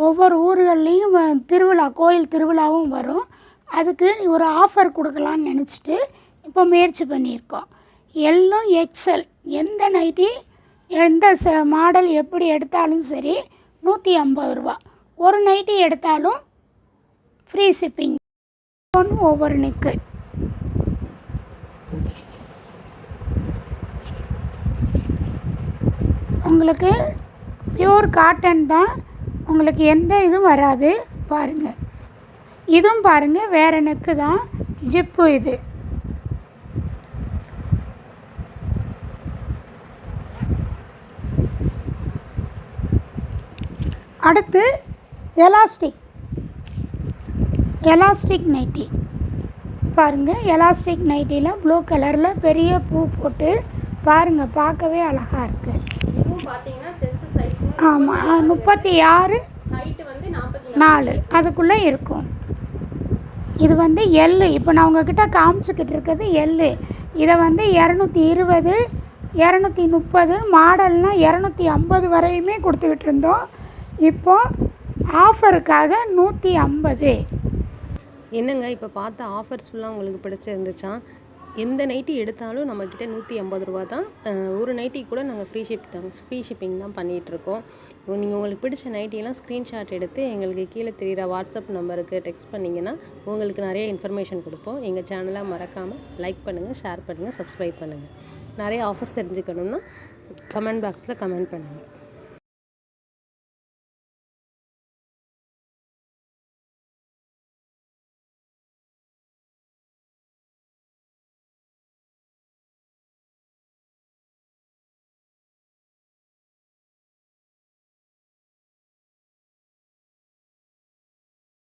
ஒவ்வொரு ஊர்கள்லேயும் திருவிழா, கோயில் திருவிழாவும் வரும். அதுக்கு ஒரு ஆஃபர் கொடுக்கலான்னு நினச்சிட்டு இப்போ முயற்சி பண்ணியிருக்கோம். எல்லாம் எக்ஸல், எந்த நைட்டி எந்த மாடல் எப்படி எடுத்தாலும் சரி 150 ரூபா. ஒரு நைட்டி எடுத்தாலும் ஃப்ரீ ஷிப்பிங். ஒவ்வொரு நெக்கு. உங்களுக்கு பியூர் காட்டன் தான், உங்களுக்கு எந்த இதுவும் வராது. பாருங்கள், இதுவும் பாருங்கள் வேறு நெக்கு தான், ஜிப்பு இது. அடுத்து எலாஸ்டிக் நைட்டி பாருங்கள். எலாஸ்டிக் நைட்டியில் ப்ளூ கலரில் பெரிய பூ போட்டு பாருங்கள், பார்க்கவே அழகாக இருக்குது. ஆமாம், 36 4 அதுக்குள்ளே இருக்கும். இது வந்து எள்ளு. இப்போ நான் உங்ககிட்ட காமிச்சிக்கிட்டு இருக்கிறது எள்ளு. இதை வந்து 220 230 மாடல்னால் 250 வரையுமே கொடுத்துக்கிட்டு இருந்தோம். இப்போது ஆஃபருக்காக 150. என்னங்க இப்போ பார்த்த ஆஃபர்ஸ் ஃபுல்லாக உங்களுக்கு பிடிச்சிருந்துச்சா? எந்த நைட்டி எடுத்தாலும் நம்மக்கிட்ட 150 ரூபா தான். ஒரு நைட்டி கூட நாங்கள் ஃப்ரீ ஷிப்பிங் தான் பண்ணிகிட்ருக்கோம். நீங்கள் உங்களுக்கு பிடிச்ச நைட்டியெல்லாம் ஸ்க்ரீன்ஷாட் எடுத்து எங்களுக்கு கீழே தெரிகிற வாட்ஸ்அப் நம்பருக்கு டெக்ஸ்ட் பண்ணிங்கன்னா உங்களுக்கு நிறைய இன்ஃபர்மேஷன் கொடுப்போம். எங்கள் சேனலை மறக்காமல் லைக் பண்ணுங்கள், ஷேர் பண்ணுங்கள், சப்ஸ்கிரைப் பண்ணுங்கள். நிறைய ஆஃபர்ஸ் தெரிஞ்சுக்கணுன்னா கமெண்ட் பாக்ஸில் கமெண்ட் பண்ணுங்கள்.